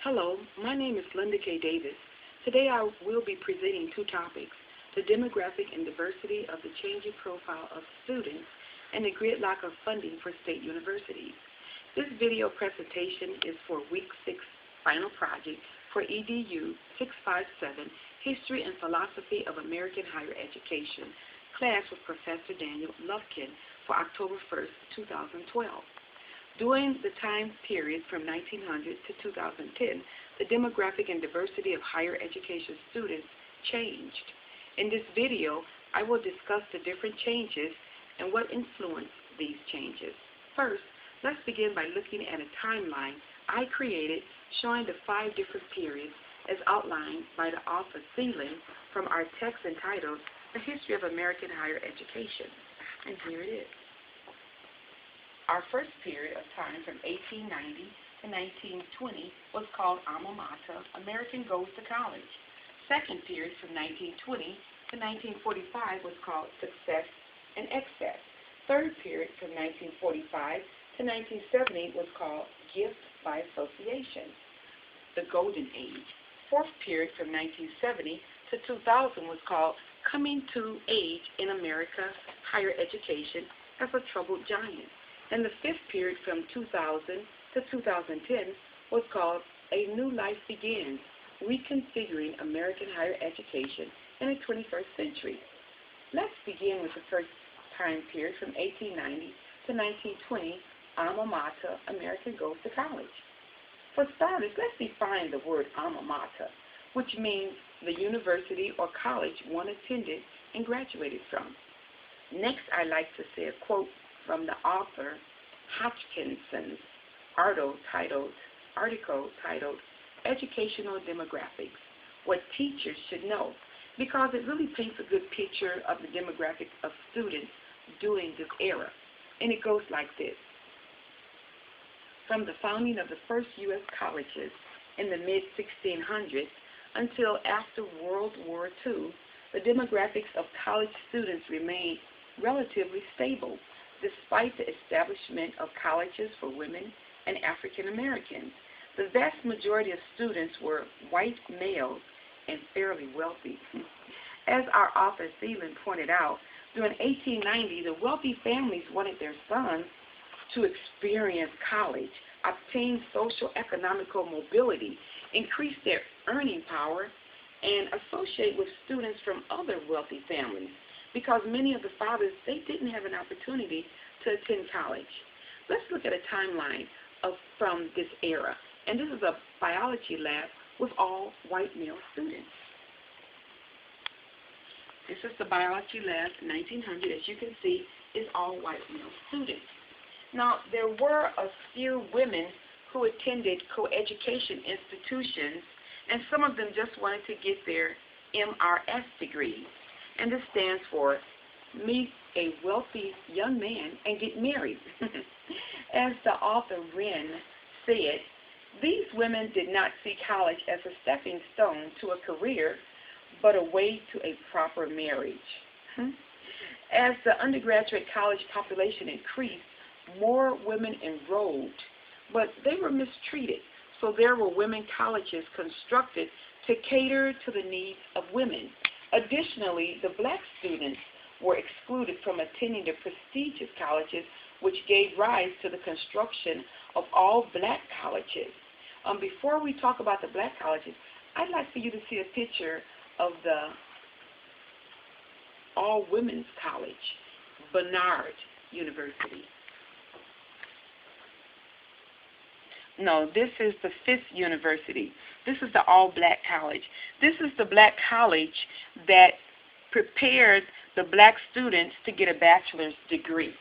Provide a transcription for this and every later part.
Hello, my name is Linda K. Davis. Today I will be presenting two topics, the demographic and diversity of the changing profile of students and the gridlock of funding for state universities. This video presentation is for Week 6 final project for EDU657, History and Philosophy of American Higher Education, class with Professor Daniel Lufkin for October 1st, 2012. During the time period from 1900 to 2010, the demographic and diversity of higher education students changed. In this video, I will discuss the different changes and what influenced these changes. First, let's begin by looking at a timeline I created showing the 5 different periods as outlined by the author Thielen from our text entitled The History of American Higher Education. And here it is. Our first period of time from 1890 to 1920 was called Alma Mater, American Goes to College. Second period from 1920 to 1945 was called Success and Excess. Third period from 1945 to 1970 was called Gift by Association, the Golden Age. Fourth period from 1970 to 2000 was called Coming to Age in America, Higher Education as a Troubled Giant. And the fifth period from 2000 to 2010 was called A New Life Begins, Reconfiguring American Higher Education in the 21st Century. Let's begin with the first time period from 1890 to 1920, Alma Mater, American Goes to College. For starters, let's define the word Alma Mater, which means the university or college one attended and graduated from. Next, I'd like to say a quote from the author Hodgkinson's article titled Educational Demographics, What Teachers Should Know, because it really paints a good picture of the demographic of students during this era. And it goes like this. From the founding of the first U.S. colleges in the mid-1600s until after World War II, the demographics of college students remained relatively stable, despite the establishment of colleges for women and African Americans. The vast majority of students were white males and fairly wealthy. As our author Thielen pointed out, during 1890, the wealthy families wanted their sons to experience college, obtain social economical mobility, increase their earning power, and associate with students from other wealthy families, because many of the fathers, they didn't have an opportunity to attend college. Let's look at a timeline from this era. And this is a biology lab with all white male students. This is the biology lab, 1900, as you can see, is all white male students. Now, there were a few women who attended co-education institutions, and some of them just wanted to get their MRS degrees. And this stands for Meet a Wealthy Young Man and Get Married. As the author Wren said, these women did not see college as a stepping stone to a career, but a way to a proper marriage. As the undergraduate college population increased, more women enrolled, but they were mistreated. So there were women colleges constructed to cater to the needs of women. Additionally, the black students were excluded from attending the prestigious colleges, which gave rise to the construction of all black colleges. Before we talk about the black colleges, I'd like for you to see a picture of the all-women's college, Barnard University. No, this is the 5th university. This is the all-black college. This is the black college that prepared the black students to get a bachelor's degree.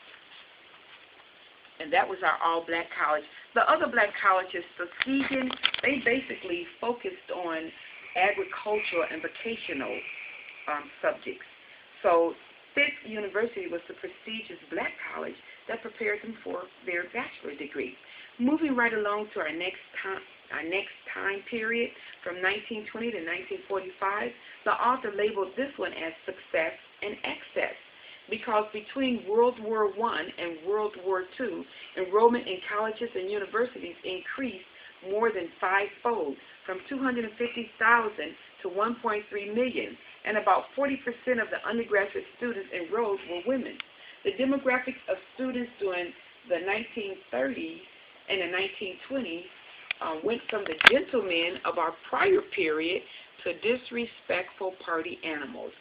And that was our all-black college. The other black colleges, Tuskegee, they basically focused on agricultural and vocational subjects. So 5th University was the prestigious black college that prepared them for their bachelor degree. Moving right along to our next time period, from 1920 to 1945, the author labeled this one as Success and Excess, because between World War I and World War II, enrollment in colleges and universities increased more than fivefold, from 250,000 to 1.3 million, and about 40% of the undergraduate students enrolled were women. The demographics of students during the 1930s and the 1920s went from the gentlemen of our prior period to disrespectful party animals.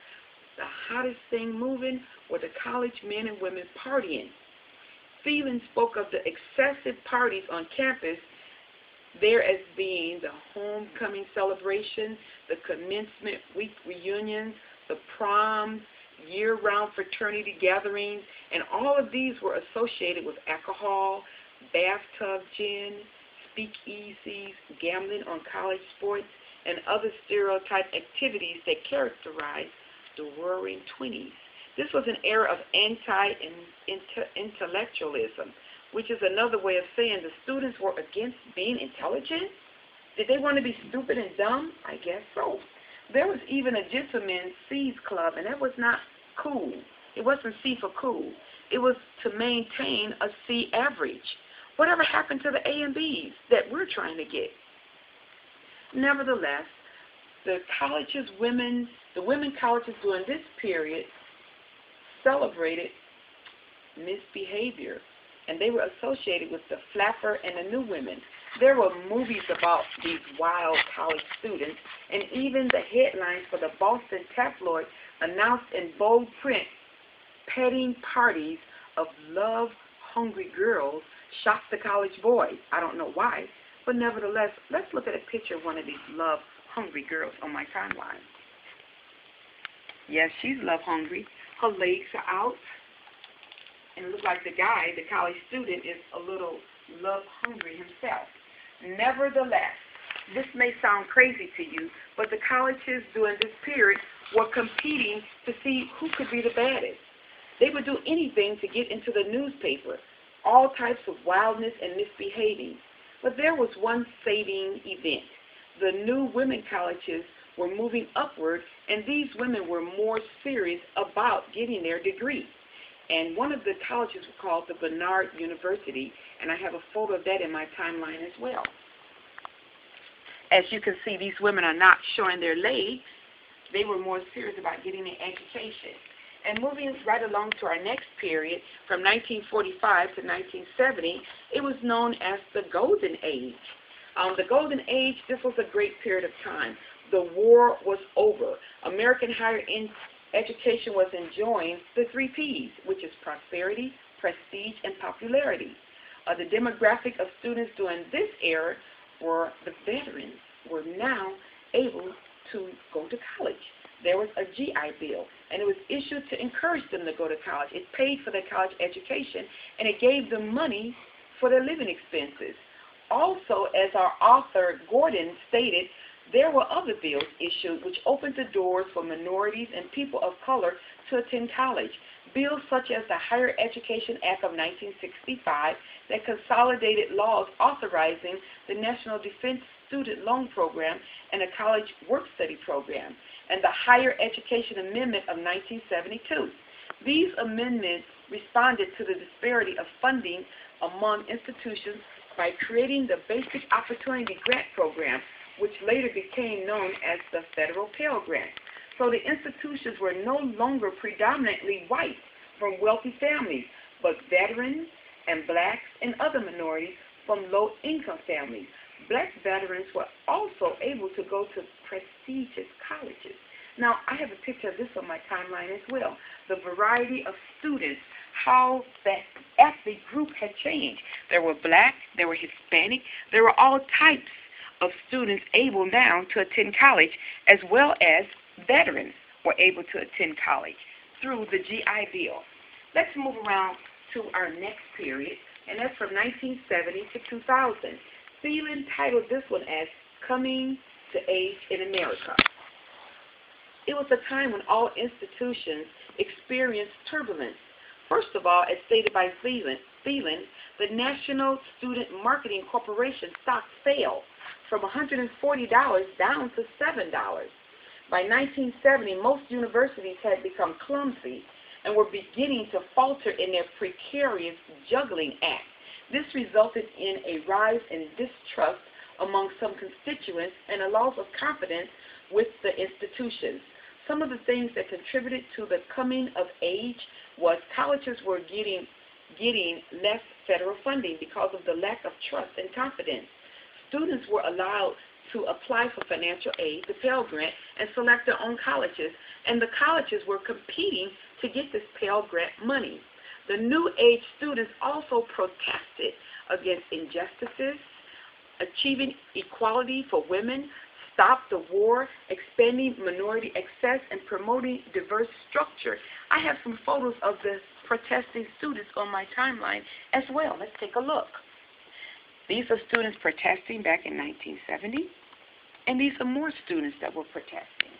The hottest thing moving were the college men and women partying. Phelan spoke of the excessive parties on campus there as being the homecoming celebration, the commencement week reunions, the proms, year-round fraternity gatherings, and all of these were associated with alcohol, bathtub gin, speakeasies, gambling on college sports, and other stereotype activities that characterized the roaring 20s. This was an era of anti-intellectualism, which is another way of saying the students were against being intelligent. Did they want to be stupid and dumb? I guess so. There was even a gentleman's C's club, and that was not cool. It wasn't C for cool. It was to maintain a C average. Whatever happened to the A and B's that we're trying to get? Nevertheless, the women colleges during this period celebrated misbehavior, and they were associated with the flapper and the new women. There were movies about these wild college students, and even the headlines for the Boston tabloid announced in bold print, petting parties of love-hungry girls shocked the college boys. I don't know why, but nevertheless, let's look at a picture of one of these love-hungry girls on my timeline. Yes, she's love-hungry. Her legs are out, and it looks like the guy, the college student, is a little love-hungry himself. Nevertheless, this may sound crazy to you, but the colleges during this period were competing to see who could be the baddest. They would do anything to get into the newspaper, all types of wildness and misbehaving. But there was one saving event. The new women colleges were moving upward, and these women were more serious about getting their degree. And one of the colleges was called the Barnard University, and I have a photo of that in my timeline as well. As you can see, these women are not showing their legs. They were more serious about getting their education. And moving right along to our next period, from 1945 to 1970, it was known as the Golden Age. The Golden Age, this was a great period of time. The war was over. American higher education was enjoying the 3 Ps, which is prosperity, prestige, and popularity. The demographic of students during this era were the veterans were now able to go to college. There was a GI Bill, and it was issued to encourage them to go to college. It paid for their college education, and it gave them money for their living expenses. Also, as our author Gordon stated, there were other bills issued which opened the doors for minorities and people of color to attend college. Bills such as the Higher Education Act of 1965 that consolidated laws authorizing the National Defense Student Loan Program and a college work-study program, and the Higher Education Amendment of 1972. These amendments responded to the disparity of funding among institutions by creating the Basic Opportunity Grant Program, which later became known as the Federal Pell Grant. So the institutions were no longer predominantly white from wealthy families, but veterans and blacks and other minorities from low-income families. Black veterans were also able to go to prestigious colleges. Now, I have a picture of this on my timeline as well. The variety of students, how that ethnic group had changed. There were black, there were Hispanic, there were all types of students able now to attend college, as well as veterans were able to attend college through the GI Bill. Let's move around to our next period, and that's from 1970 to 2000. Phelan titled this one as Coming to Age in America. It was a time when all institutions experienced turbulence. First of all, as stated by Phelan, the National Student Marketing Corporation stock fell from $140 down to $7. By 1970, most universities had become clumsy and were beginning to falter in their precarious juggling act. This resulted in a rise in distrust among some constituents and a loss of confidence with the institutions. Some of the things that contributed to the coming of age was colleges were getting less federal funding because of the lack of trust and confidence. Students were allowed to apply for financial aid, the Pell Grant, and select their own colleges, and the colleges were competing to get this Pell Grant money. The new age students also protested against injustices, achieving equality for women, stop the war, expanding minority access, and promoting diverse structure. I have some photos of the protesting students on my timeline as well. Let's take a look. These are students protesting back in 1970, and these are more students that were protesting.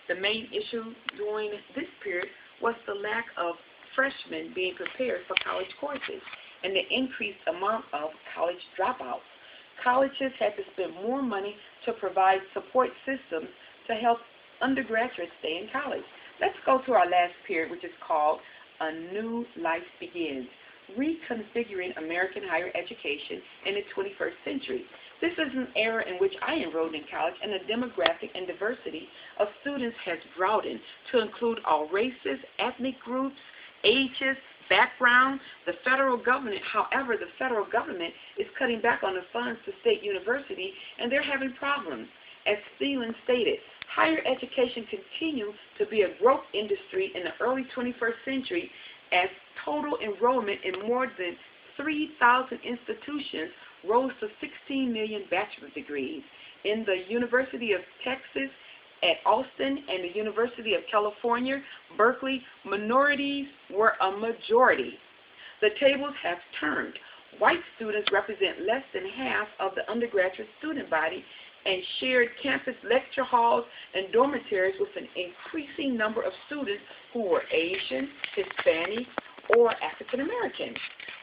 The main issue during this period was the lack of freshmen being prepared for college courses and the increased amount of college dropouts. Colleges had to spend more money to provide support systems to help undergraduates stay in college. Let's go to our last period, which is called A New Life Begins, Reconfiguring American Higher Education in the 21st Century. This is an era in which I enrolled in college, and the demographic and diversity of students has broadened to include all races, ethnic groups, ages, background. The federal government, however, the federal government is cutting back on the funds to state universities, and they're having problems. As Thielen stated, higher education continues to be a growth industry in the early 21st century as total enrollment in more than 3,000 institutions rose to 16 million bachelor's degrees. In the University of Texas at Austin and the University of California, Berkeley, minorities were a majority. The tables have turned. White students represent less than half of the undergraduate student body and shared campus lecture halls and dormitories with an increasing number of students who were Asian, Hispanic, or African American.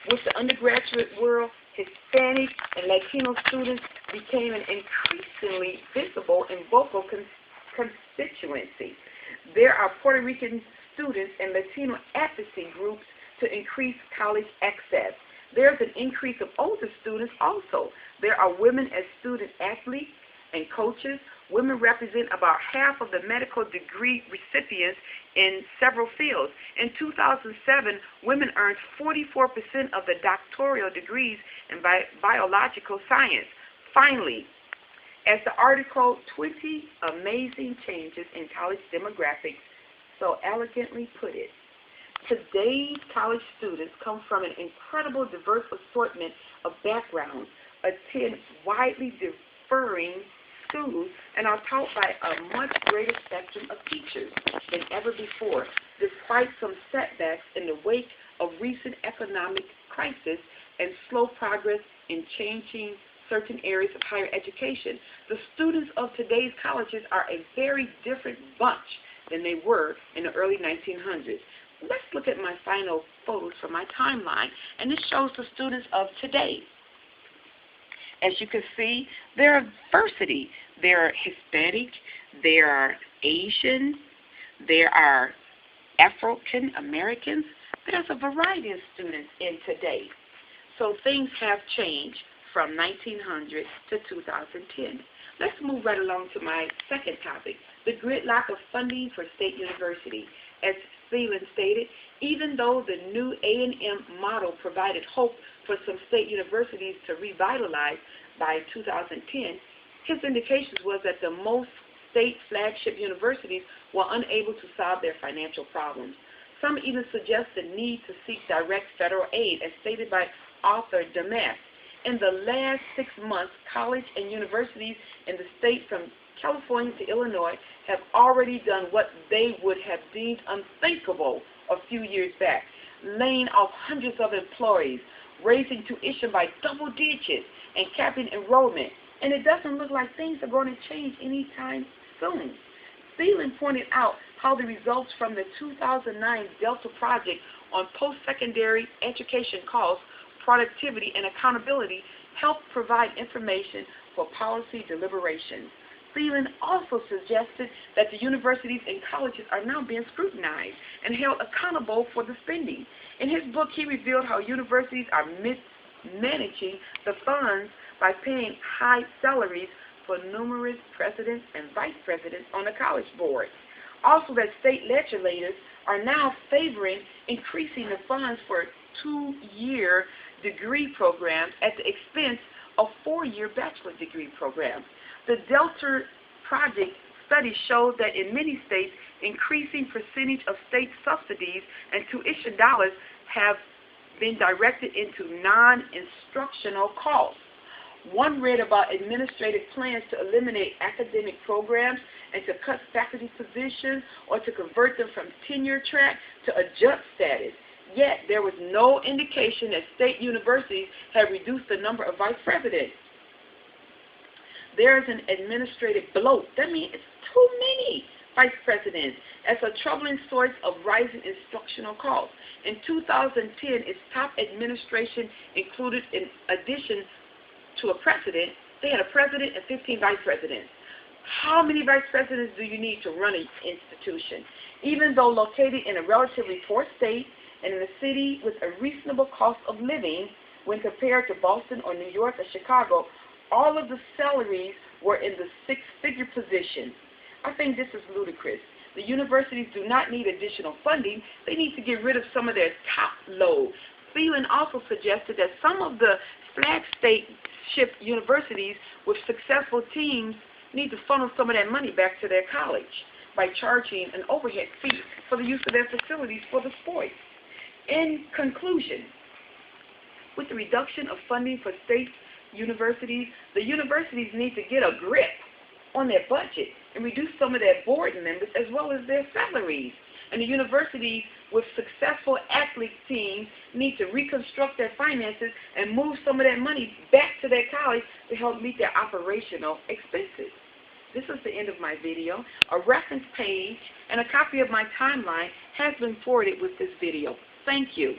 With the undergraduate world, Hispanic and Latino students became an increasingly visible and vocal constituency. There are Puerto Rican students and Latino advocacy groups to increase college access. There's an increase of older students also. There are women as student athletes and coaches. Women represent about half of the medical degree recipients in several fields. In 2007, women earned 44% of the doctoral degrees in biological science. Finally, as the article 20 Amazing Changes in College Demographics so elegantly put it, today's college students come from an incredible diverse assortment of backgrounds, attend widely differing schools, and are taught by a much greater spectrum of teachers than ever before. Despite some setbacks in the wake of recent economic crisis and slow progress in changing certain areas of higher education, the students of today's colleges are a very different bunch than they were in the early 1900s. Let's look at my final photos from my timeline, and this shows the students of today. As you can see, there are diversity. There are Hispanic, there are Asian, there are African Americans. There's a variety of students in today. So things have changed from 1900 to 2010. Let's move right along to my second topic, the gridlock of funding for state universities. As Thielen stated, even though the new A&M model provided hope for some state universities to revitalize by 2010, his indications was that the most state flagship universities were unable to solve their financial problems. Some even suggest the need to seek direct federal aid, as stated by author Davis. In the last 6 months, college and universities in the state from California to Illinois have already done what they would have deemed unthinkable a few years back, laying off hundreds of employees, raising tuition by double digits, and capping enrollment. And it doesn't look like things are going to change anytime soon. Thielen pointed out how the results from the 2009 Delta Project on post-secondary education costs, productivity, and accountability helped provide information for policy deliberations. Thielen also suggested that the universities and colleges are now being scrutinized and held accountable for the spending. In his book, he revealed how universities are managing the funds by paying high salaries for numerous presidents and vice presidents on the college board. Also, that state legislators are now favoring increasing the funds for 2-year degree programs at the expense of 4-year bachelor degree programs. The Delta Project study showed that in many states, increasing percentage of state subsidies and tuition dollars have been directed into non-instructional costs. One read about administrative plans to eliminate academic programs and to cut faculty positions or to convert them from tenure track to adjunct status. Yet, there was no indication that state universities have reduced the number of vice presidents. There is an administrative bloat. That means it's too many vice presidents as a troubling source of rising instructional costs. In 2010, its top administration included, in addition to a president, they had a president and 15 vice presidents. How many vice presidents do you need to run an institution? Even though located in a relatively poor state and in a city with a reasonable cost of living when compared to Boston or New York or Chicago, all of the salaries were in the six-figure positions. I think this is ludicrous. The universities do not need additional funding. They need to get rid of some of their top load. Phelan also suggested that some of the flag state-ship universities with successful teams need to funnel some of that money back to their college by charging an overhead fee for the use of their facilities for the sports. In conclusion, with the reduction of funding for state universities, the universities need to get a grip on their budget and reduce some of their board members as well as their salaries. And the universities with successful athlete teams need to reconstruct their finances and move some of that money back to their college to help meet their operational expenses. This is the end of my video. A reference page and a copy of my timeline has been forwarded with this video. Thank you.